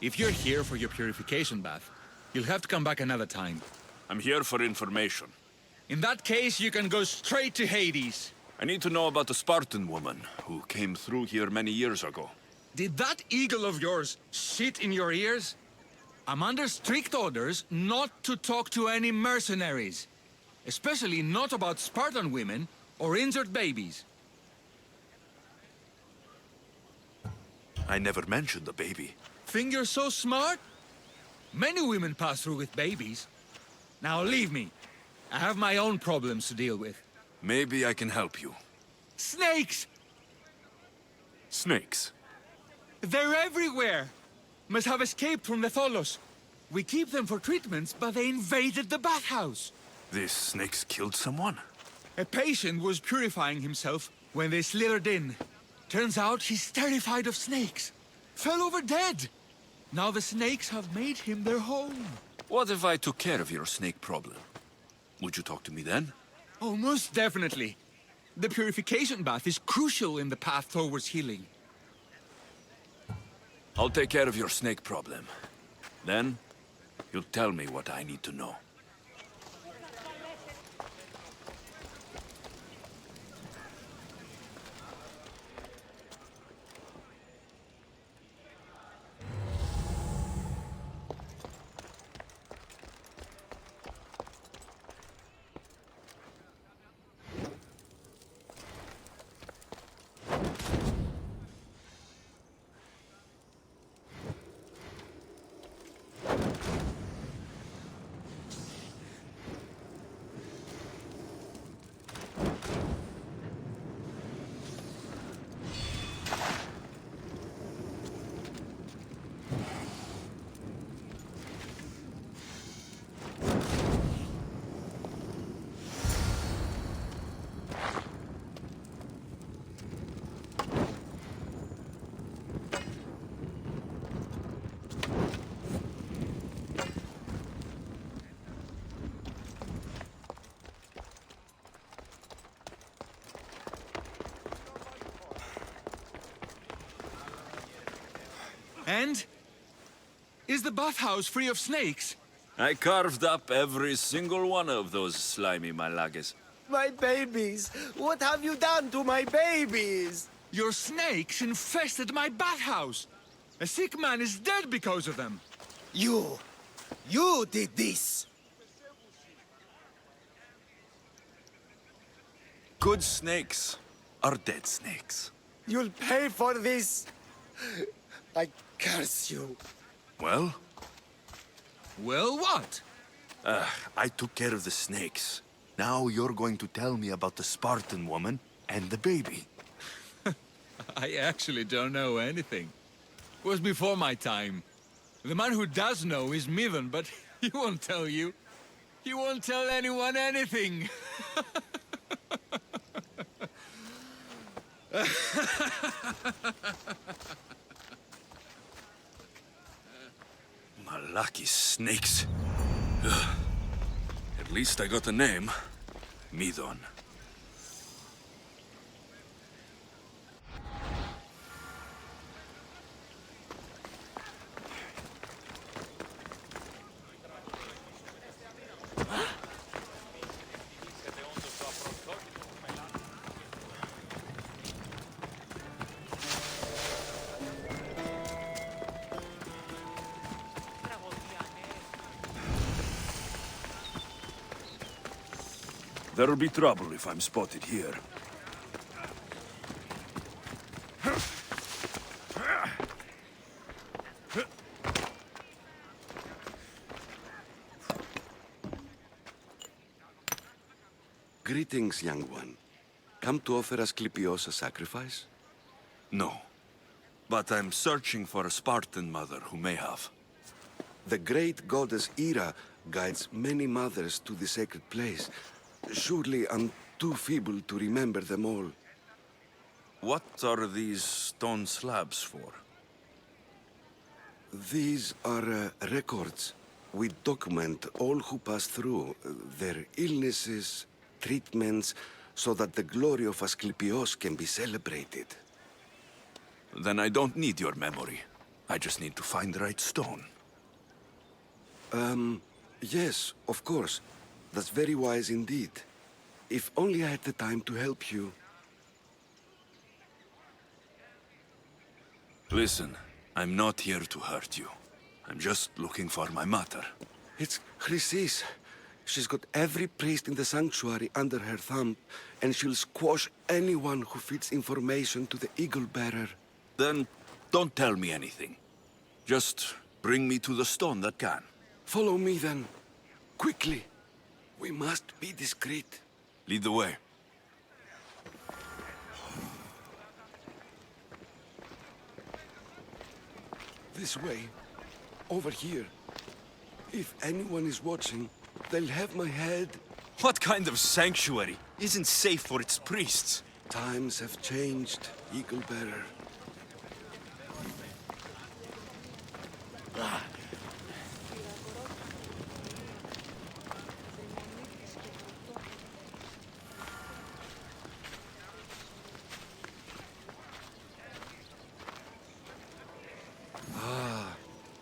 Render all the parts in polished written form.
If you're here for your purification bath, you'll have to come back another time. I'm here for information. In that case, you can go straight to Hades. I need to know about the Spartan woman who came through here many years ago. Did that eagle of yours shit in your ears? I'm under strict orders not to talk to any mercenaries. Especially not about Spartan women or injured babies. I never mentioned the baby. Think you're so smart? Many women pass through with babies. Now leave me. I have my own problems to deal with. Maybe I can help you. Snakes! Snakes? They're everywhere! Must have escaped from the Tholos. We keep them for treatments, but they invaded the bathhouse. These snakes killed someone? A patient was purifying himself when they slithered in. Turns out he's terrified of snakes. Fell over dead. Now the snakes have made him their home. What if I took care of your snake problem? Would you talk to me then? Oh, most definitely. The purification bath is crucial in the path towards healing. I'll take care of your snake problem. Then, you'll tell me what I need to know. And? Is the bathhouse free of snakes? I carved up every single one of those slimy malagas. My babies! What have you done to my babies? Your snakes infested my bathhouse. A sick man is dead because of them. You did this! Good snakes are dead snakes. You'll pay for this! I curse you. Well, Well, what? I took care of the snakes. Now you're going to tell me about the Spartan woman and the baby. I actually don't know anything. It was before my time. The man who does know is Midon, but he won't tell you. He won't tell anyone anything. Malaki snakes. Ugh. At least I got a name. Midon. There'll be trouble if I'm spotted here. Greetings, young one. Come to offer Aklepios a sacrifice? No. But I'm searching for a Spartan mother who may have. The great goddess Ira guides many mothers to the sacred place. Surely I'm too feeble to remember them all. What are these stone slabs for? These are records. We document all who pass through, their illnesses, treatments, so that the glory of Aklepios can be celebrated. Then I don't need your memory. I just need to find the right stone. Yes, of course. That's very wise indeed. If only I had the time to help you. Listen, I'm not here to hurt you. I'm just looking for my mother. It's Chrysis. She's got every priest in the sanctuary under her thumb, and she'll squash anyone who feeds information to the Eagle Bearer. Then don't tell me anything. Just bring me to the stone that can. Follow me then. Quickly. We must be discreet. Lead the way. This way. Over here. If anyone is watching, they'll have my head. What kind of sanctuary isn't safe for its priests? Times have changed, Eagle Bearer.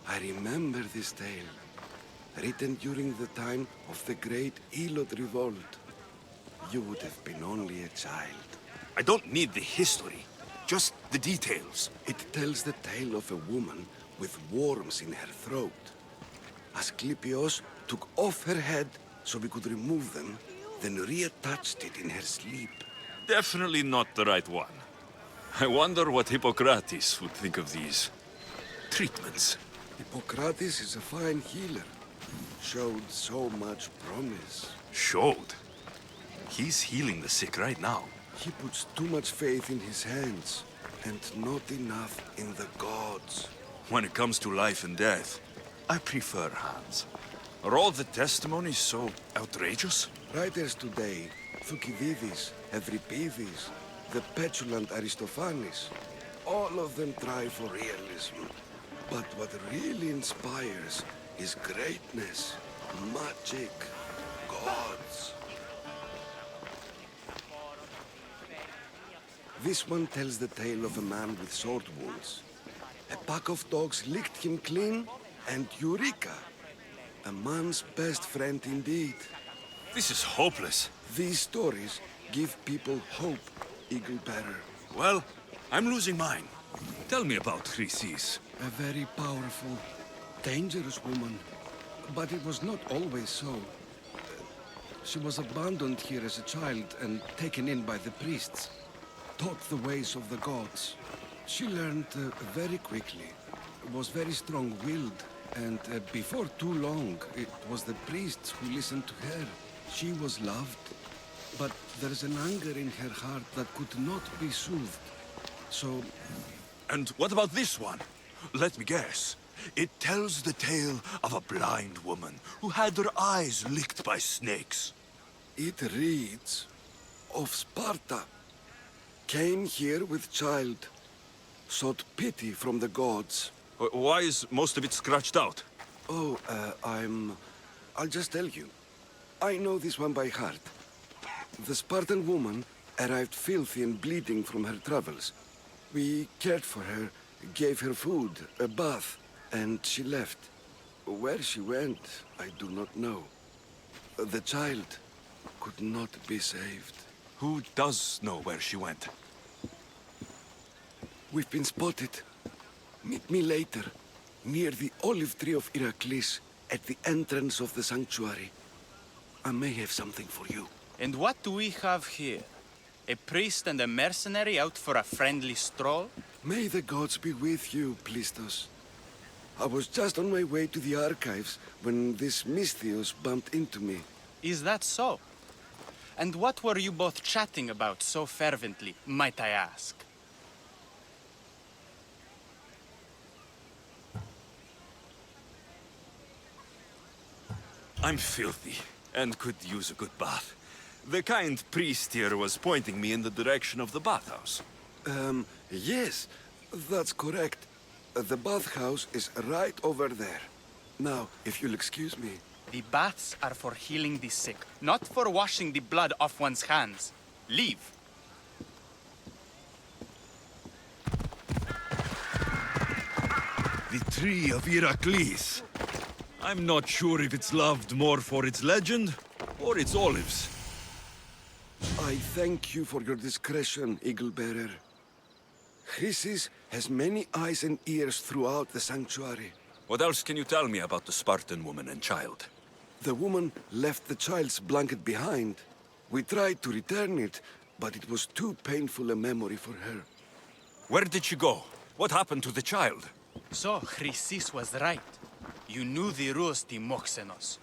I remember this tale, written during the time of the Great Elot Revolt. You would have been only a child. I don't need the history, just the details. It tells the tale of a woman with worms in her throat. Aklepios took off her head so we could remove them, then reattached it in her sleep. Definitely not the right one. I wonder what Hippocrates would think of these treatments. Hippocrates is a fine healer. Showed so much promise. Showed? He's healing the sick right now. He puts too much faith in his hands, and not enough in the gods. When it comes to life and death, I prefer hands. Are all the testimonies so outrageous? Writers today, Thucydides, Euripides, the petulant Aristophanes, all of them try for realism. But what really inspires is greatness, magic, gods. This one tells the tale of a man with sword wounds. A pack of dogs licked him clean, and Eureka! A man's best friend indeed. This is hopeless. These stories give people hope, Eagle Bearer. Well, I'm losing mine. Tell me about Chrysis. A very powerful, dangerous woman. But it was not always so. She was abandoned here as a child and taken in by the priests. Taught the ways of the gods. She learned very quickly. Was very strong-willed. And before too long, it was the priests who listened to her. She was loved. But there's an anger in her heart that could not be soothed. So... And what about this one? Let me guess. It tells the tale of a blind woman who had her eyes licked by snakes. It reads of Sparta. Came here with child. Sought pity from the gods. Why is most of it scratched out? Oh, I'll just tell you. I know this one by heart. The Spartan woman arrived filthy and bleeding from her travels. We cared for her, gave her food, a bath, and she left. Where she went, I do not know. The child could not be saved. Who does know where she went? We've been spotted. Meet me later, near the olive tree of Iraklis, at the entrance of the sanctuary. I may have something for you. And what do we have here? A priest and a mercenary out for a friendly stroll? May the gods be with you, Plistos. I was just on my way to the archives when this Misthios bumped into me. Is that so? And what were you both chatting about so fervently, might I ask? I'm filthy and could use a good bath. The kind priest here was pointing me in the direction of the bathhouse. Yes, that's correct. The bathhouse is right over there. Now, if you'll excuse me. The baths are for healing the sick, not for washing the blood off one's hands. Leave. The Tree of Heracles. I'm not sure if it's loved more for its legend or its olives. I thank you for your discretion, Eagle Bearer. Chrysis has many eyes and ears throughout the sanctuary. What else can you tell me about the Spartan woman and child? The woman left the child's blanket behind. We tried to return it, but it was too painful a memory for her. Where did she go? What happened to the child? So, Chrysis was right. You knew the rules, Timoxenos.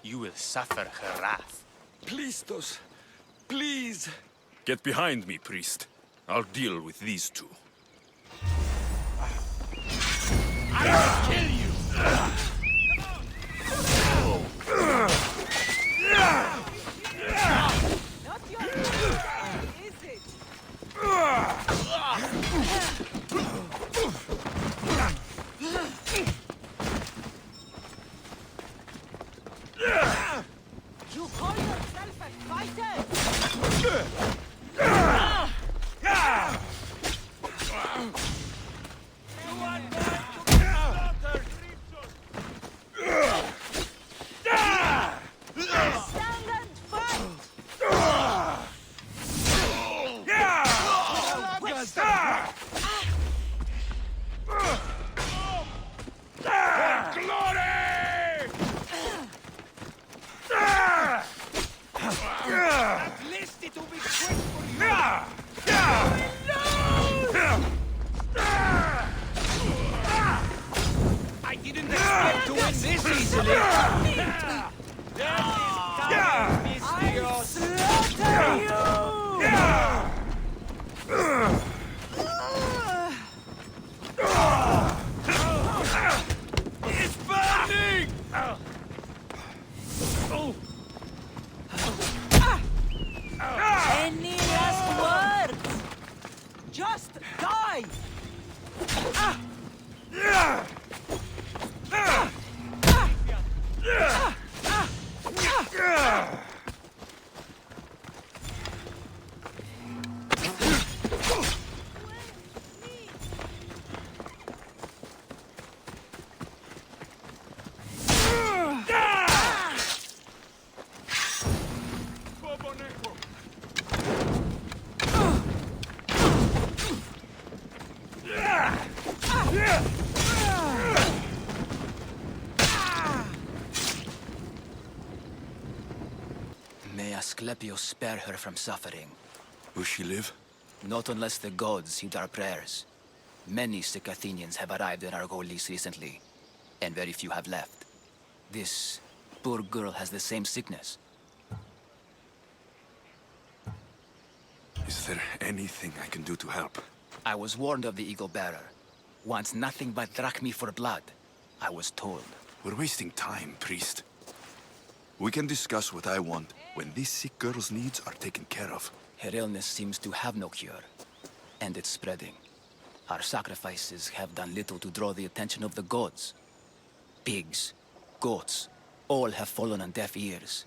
You will suffer her wrath. Plistos, please. Get behind me, priest. I'll deal with these two. I will kill you! Not your turn, is it? You call yourself a fighter? Stand and fight! At least it will be quick for you! I didn't expect to win this easily! I slaughter you! It's burning! Any last words? Just die! May Aklepios spare her from suffering. Will she live? Not unless the gods heed our prayers. Many sick Athenians have arrived in Argolis recently, and very few have left. This poor girl has the same sickness. Is there anything I can do to help? I was warned of the Eagle Bearer. Wants nothing but drachmi for blood. I was told. We're wasting time, priest. We can discuss what I want when this sick girl's needs are taken care of. Her illness seems to have no cure, and it's spreading. Our sacrifices have done little to draw the attention of the gods. Pigs, goats, all have fallen on deaf ears.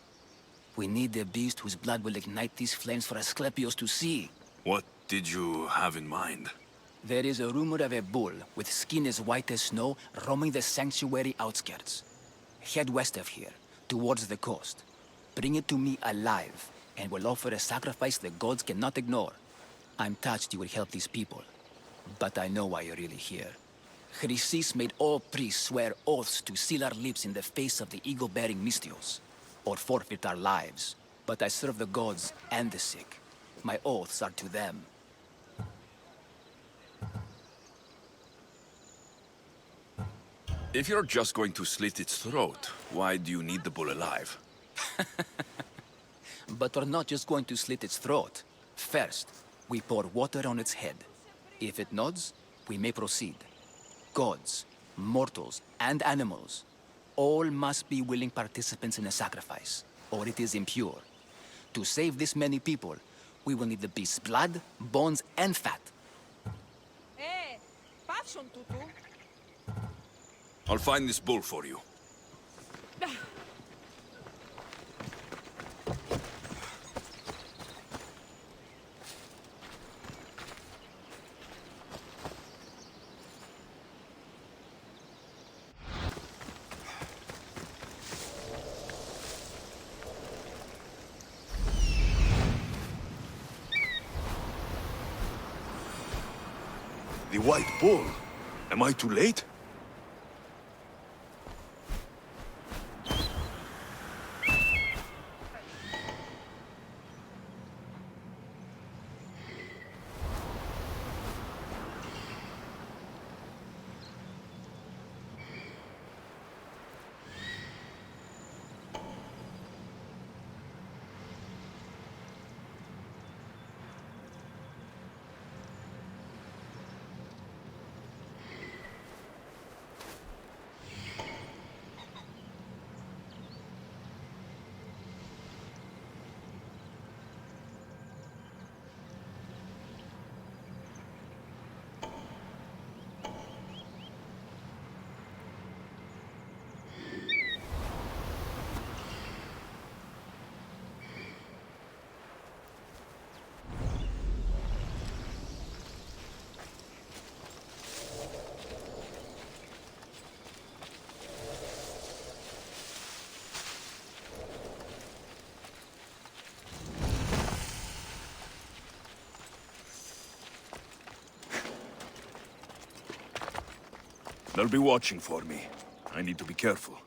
We need a beast whose blood will ignite these flames for Aklepios to see. What did you have in mind? There is a rumor of a bull with skin as white as snow roaming the sanctuary outskirts. Head west of here, towards the coast. Bring it to me alive, and we'll offer a sacrifice the gods cannot ignore. I'm touched you will help these people, but I know why you're really here. Chrysis made all priests swear oaths to seal our lips in the face of the eagle-bearing Mystios, or forfeit our lives. But I serve the gods and the sick. My oaths are to them. If you're just going to slit its throat, why do you need the bull alive? But we're not just going to slit its throat. First, we pour water on its head. If it nods, we may proceed. Gods, mortals, and animals, all must be willing participants in a sacrifice, or it is impure. To save this many people, we will need the beast's blood, bones, and fat. Passion tutu. I'll find this bull for you. The White Bull. Am I too late? They'll be watching for me. I need to be careful.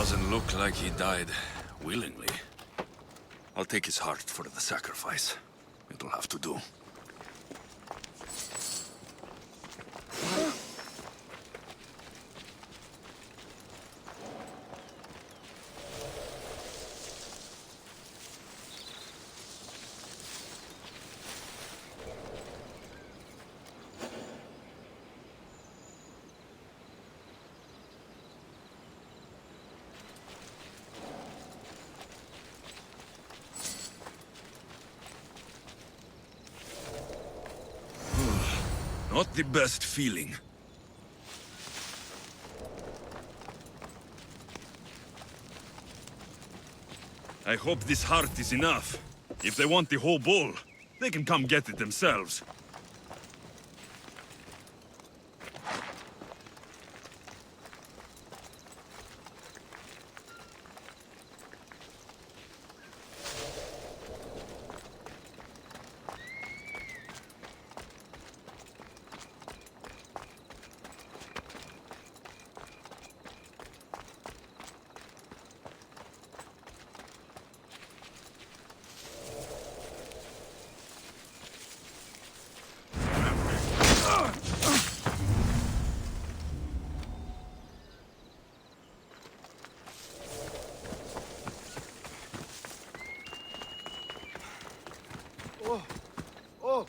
Doesn't look like he died willingly. I'll take his heart for the sacrifice. It'll have to do. Not the best feeling. I hope this heart is enough. If they want the whole bull, they can come get it themselves. Oh!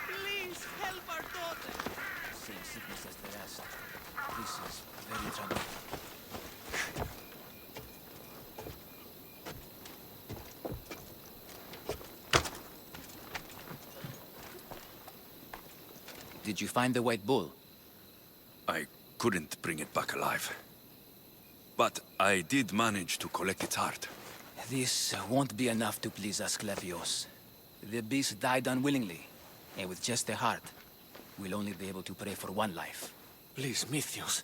Please help our daughter. Same sickness as the rest. This is very troubling. Did you find the white bull? I couldn't bring it back alive. But I did manage to collect its heart. This won't be enough to please Aklepios. The beast died unwillingly, and with just the heart, we'll only be able to pray for one life. Please, Mythios.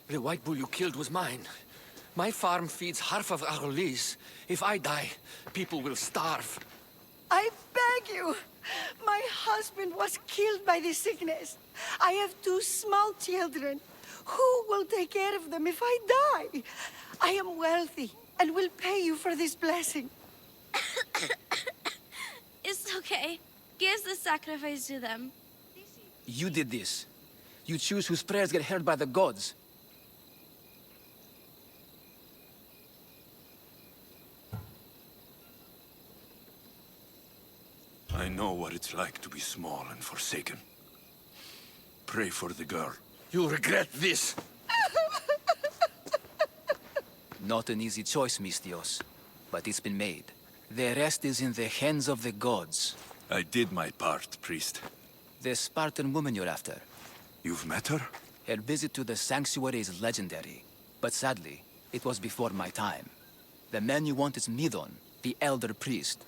The white bull you killed was mine. My farm feeds half of Arolis. If I die, people will starve. I beg you, My husband was killed by the sickness. I have two small children. Who will take care of them if I die? I am wealthy and will pay you for this blessing. It's okay. Give the sacrifice to them. You did this. You choose whose prayers get heard by the gods. I know what it's like to be small and forsaken. Pray for the girl. You'll regret this. Not an easy choice, Mistios, but it's been made. The rest is in the hands of the gods. I did my part, priest. The Spartan woman you're after. You've met her? Her visit to the sanctuary is legendary, but sadly, it was before my time. The man you want is Midon, the elder priest.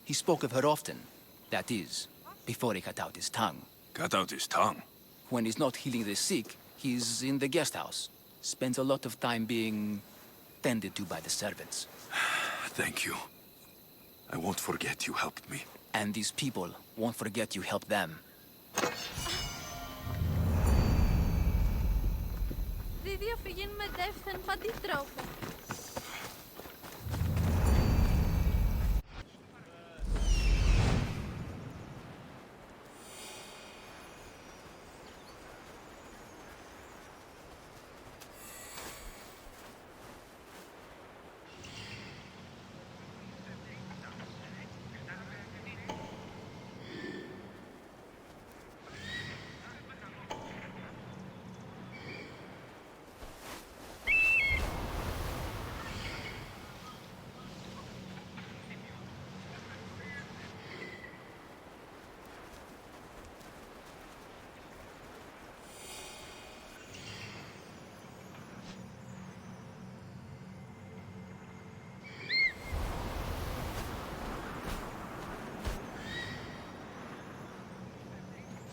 He spoke of her often. That is, before he cut out his tongue. Cut out his tongue? When he's not healing the sick, he's in the guest house. Spends a lot of time being tended to by the servants. Thank you. I won't forget you helped me. And these people won't forget you helped them. Δεν διαφυγήν με δεύθεν παντιτρόπου.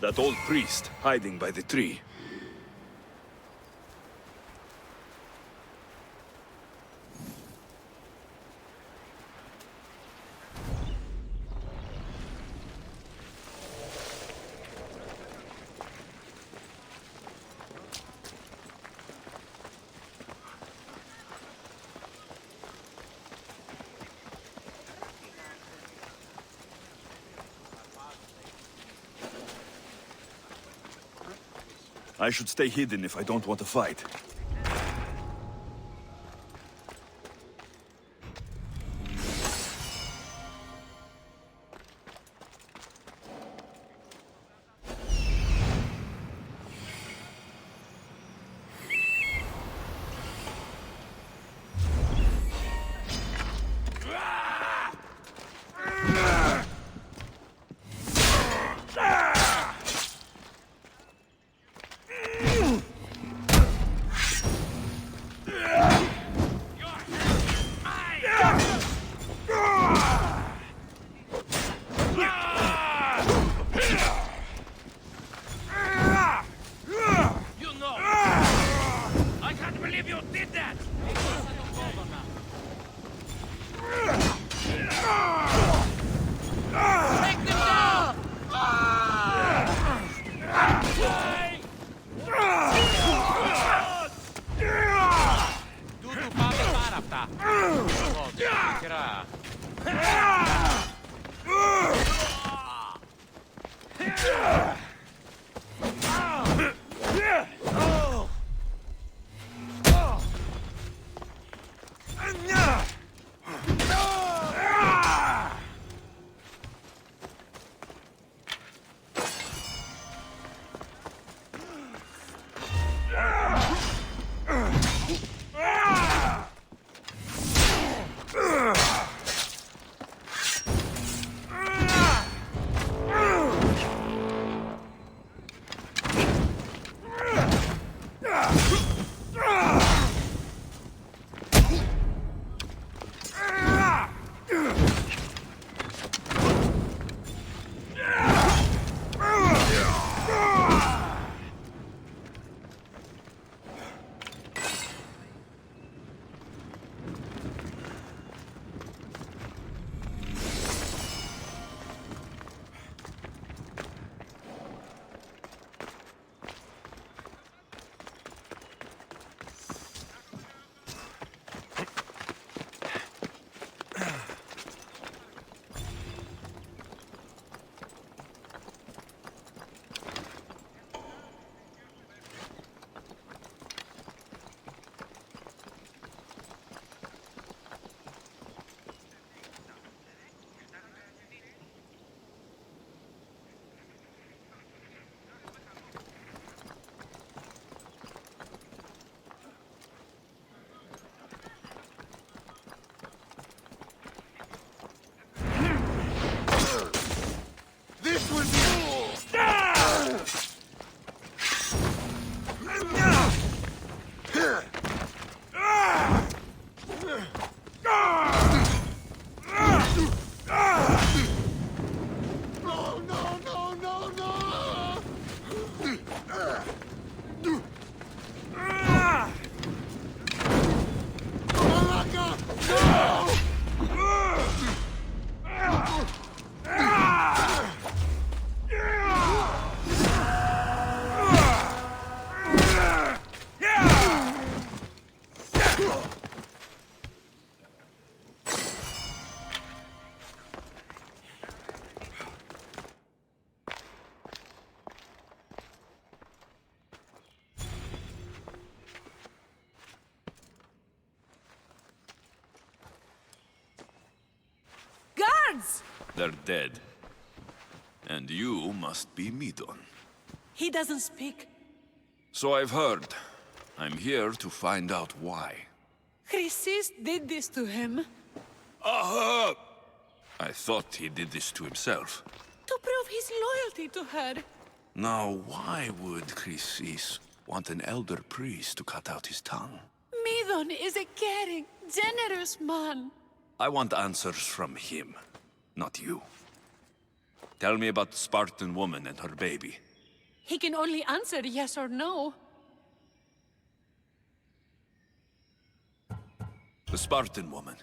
That old priest hiding by the tree. I should stay hidden if I don't want to fight. They're dead. And you must be Midon. He doesn't speak. So I've heard. I'm here to find out why. Chrysis did this to him. Aha! I thought he did this to himself. To prove his loyalty to her. Now, why would Chrysis want an elder priest to cut out his tongue? Midon is a caring, generous man. I want answers from him, not you. Tell me about the Spartan woman and her baby. He can only answer yes or no. The Spartan woman.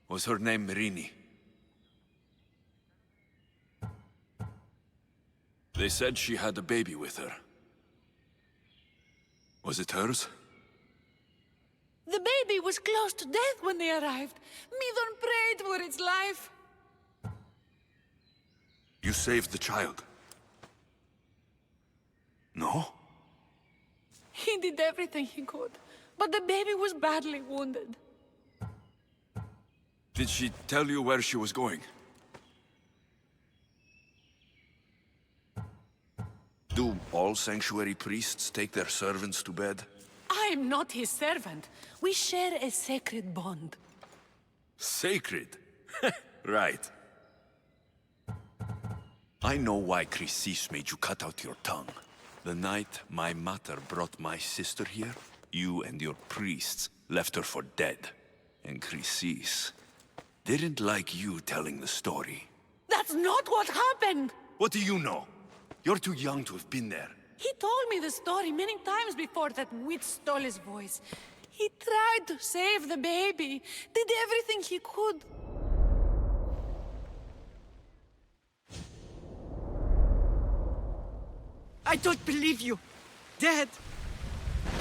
Was her name Merini? They said she had a baby with her. Was it hers? The baby was close to death when they arrived. Midon prayed for its life. You saved the child. No? He did everything he could, but the baby was badly wounded. Did she tell you where she was going? Do all sanctuary priests take their servants to bed? I am not his servant. We share a sacred bond. Sacred? Right. I know why Chrysis made you cut out your tongue. The night my mother brought my sister here, you and your priests left her for dead. And Chrysis didn't like you telling the story. That's not what happened! What do you know? You're too young to have been there. He told me the story many times before that witch stole his voice. He tried to save the baby, did everything he could. I don't believe you. Dead?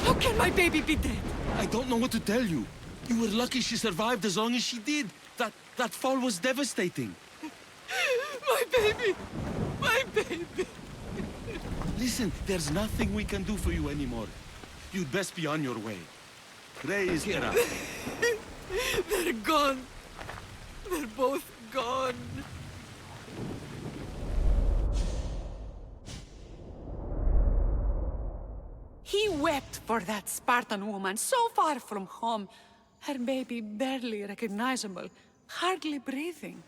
How can my baby be dead? I don't know what to tell you. You were lucky she survived as long as she did. That fall was devastating. My baby! My baby! Listen, there's nothing we can do for you anymore. You'd best be on your way. Praise Hera. They're gone. They're both gone. He wept for that Spartan woman, so far from home. Her baby barely recognizable, hardly breathing.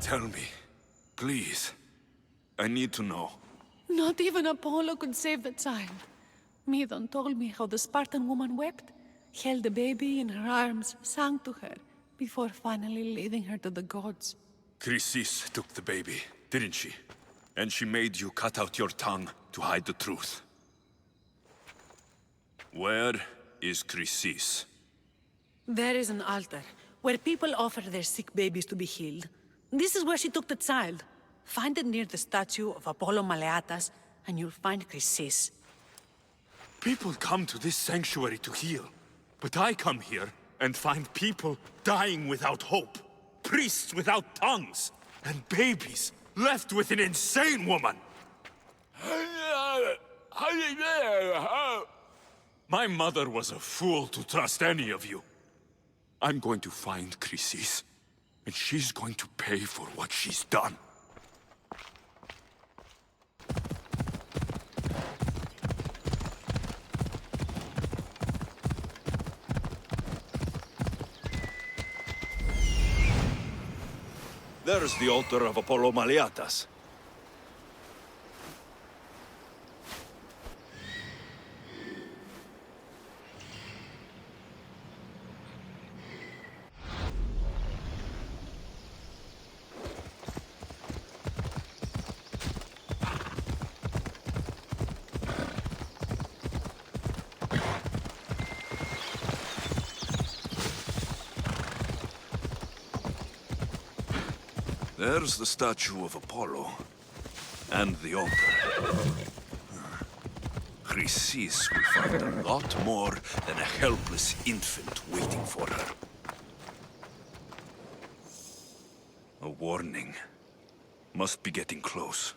Tell me, please. I need to know. Not even Apollo could save the child. Midon told me how the Spartan woman wept, held the baby in her arms, sang to her, before finally leading her to the gods. Chrysis took the baby, didn't she? And she made you cut out your tongue to hide the truth. Where is Chrysis? There is an altar, where people offer their sick babies to be healed. This is where she took the child. Find it near the statue of Apollo Maleatas, and you'll find Chrysis. People come to this sanctuary to heal. But I come here and find people dying without hope. Priests without tongues. And babies left with an insane woman. My mother was a fool to trust any of you. I'm going to find Chrysis, and she's going to pay for what she's done. There's the altar of Apollo Maleatas. There's the statue of Apollo. And the altar. Chrysis will find a lot more than a helpless infant waiting for her. A warning. Must be getting close.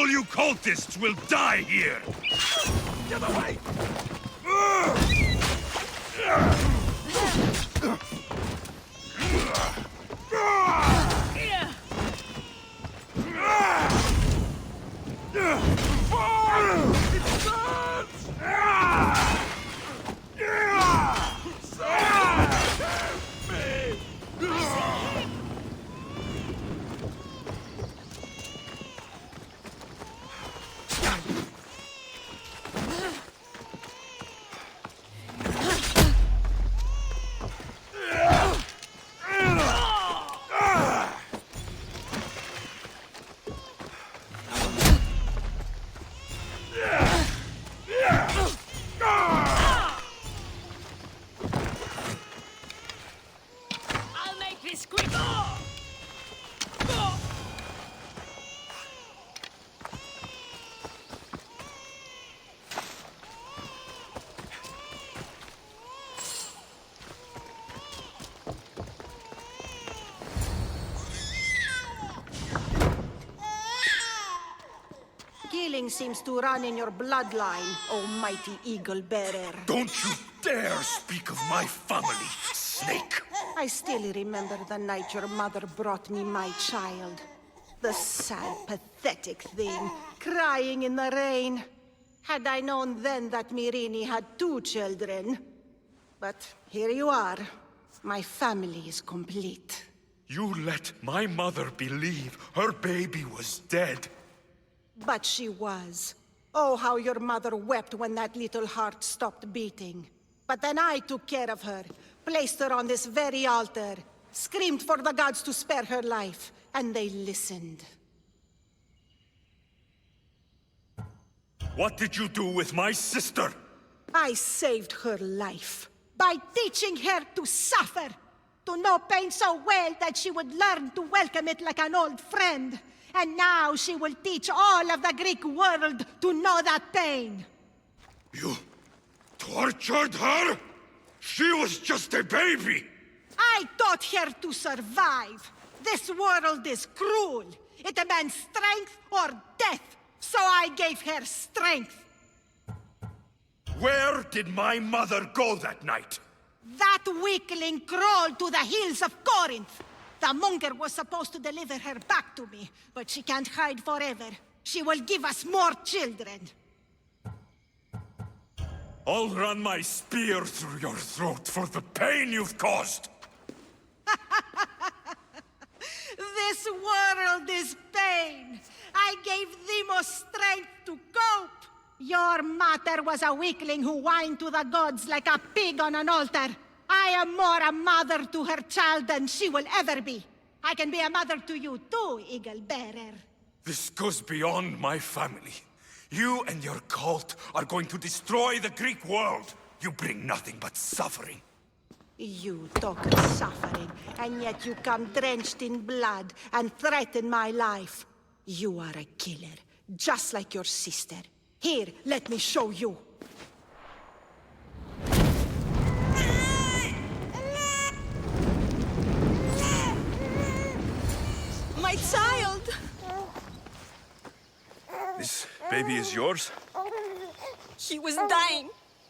All you cultists will die here! Get away! I'll make this quick. Killing seems to run in your bloodline, oh mighty eagle bearer. Don't you dare speak of my family, snake! I still remember the night your mother brought me my child. The sad, pathetic thing, crying in the rain. Had I known then that Myrini had 2 children. But here you are. My family is complete. You let my mother believe her baby was dead. But she was. Oh, how your mother wept when that little heart stopped beating. But then I took care of her, placed her on this very altar, screamed for the gods to spare her life, and they listened. What did you do with my sister? I saved her life by teaching her to suffer, to know pain so well that she would learn to welcome it like an old friend. And now she will teach all of the Greek world to know that pain. You tortured her? She was just a baby! I taught her to survive. This world is cruel. It demands strength or death. So I gave her strength. Where did my mother go that night? That weakling crawled to the hills of Corinth. The monger was supposed to deliver her back to me, but she can't hide forever. She will give us more children. I'll run my spear through your throat for the pain you've caused! This world is pain. I gave Demos strength to cope. Your mater was a weakling who whined to the gods like a pig on an altar. I am more a mother to her child than she will ever be. I can be a mother to you too, Eagle Bearer. This goes beyond my family. You and your cult are going to destroy the Greek world. You bring nothing but suffering. You talk of suffering, and yet you come drenched in blood and threaten my life. You are a killer, just like your sister. Here, let me show you. My child! This baby is yours? He was dying.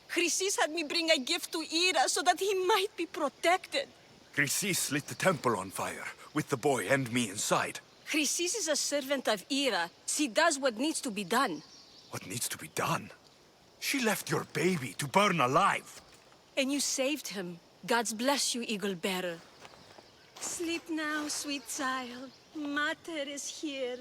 Chrysis had me bring a gift to Ira so that he might be protected. Chrysis lit the temple on fire, with the boy and me inside. Chrysis is a servant of Ira. She does what needs to be done. What needs to be done? She left your baby to burn alive. And you saved him. God's bless you, Eagle Bearer. Sleep now, sweet child. Mater is here.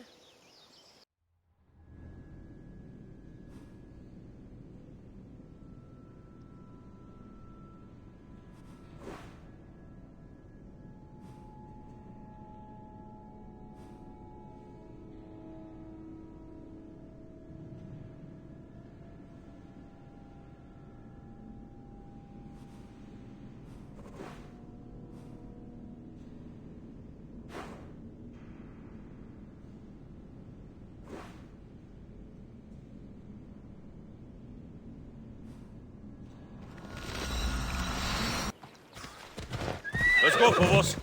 Let's go, Povos.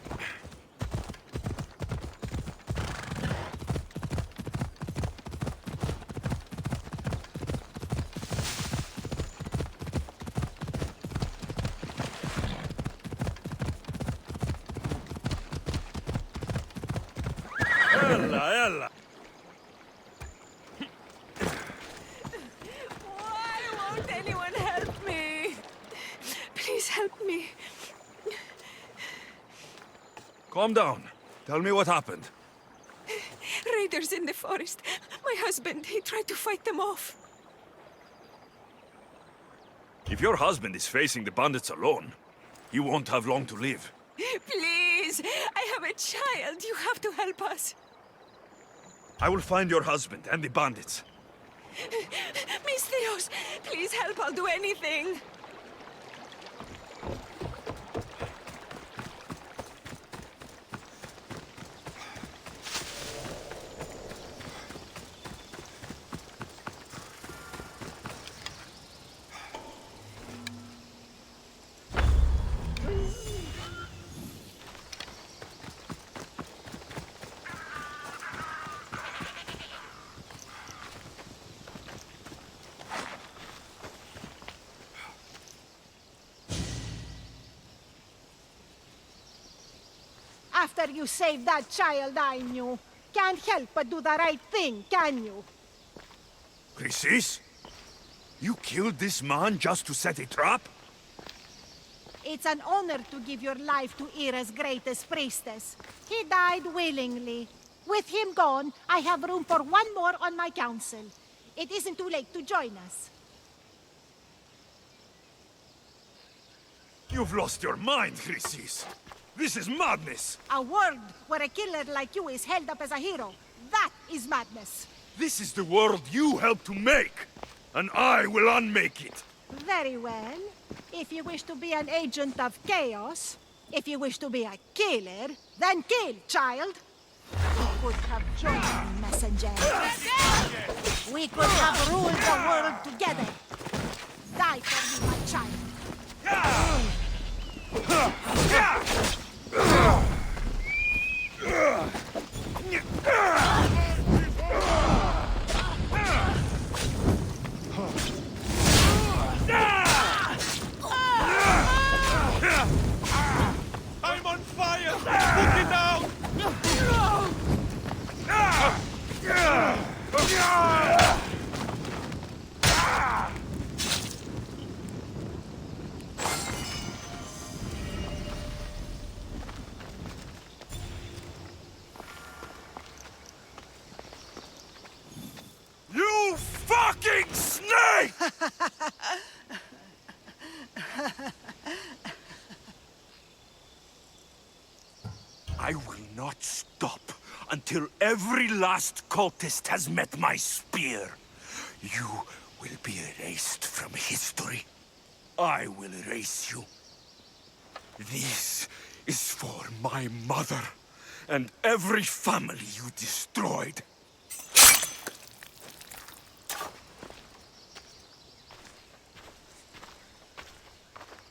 Calm down. Tell me what happened. Raiders in the forest. My husband, he tried to fight them off. If your husband is facing the bandits alone, he won't have long to live. Please, I have a child. You have to help us. I will find your husband and the bandits. Misthios, please help. I'll do anything. After you saved that child I knew, can't help but do the right thing, can you? Chrysis? You killed this man just to set a trap? It's an honor to give your life to Ira's greatest priestess. He died willingly. With him gone, I have room for one more on my council. It isn't too late to join us. You've lost your mind, Chrysis. This is madness! A world where a killer like you is held up as a hero. That is madness. This is the world you helped to make, and I will unmake it. Very well. If you wish to be an agent of chaos, if you wish to be a killer, then kill, child. We could have joined, messenger. We could have ruled the world together. Die for me, my child. I'm on fire! Put it out! You fucking snake! I will not stop until every last cultist has met my spear. You will be erased from history. I will erase you. This is for my mother and every family you destroyed.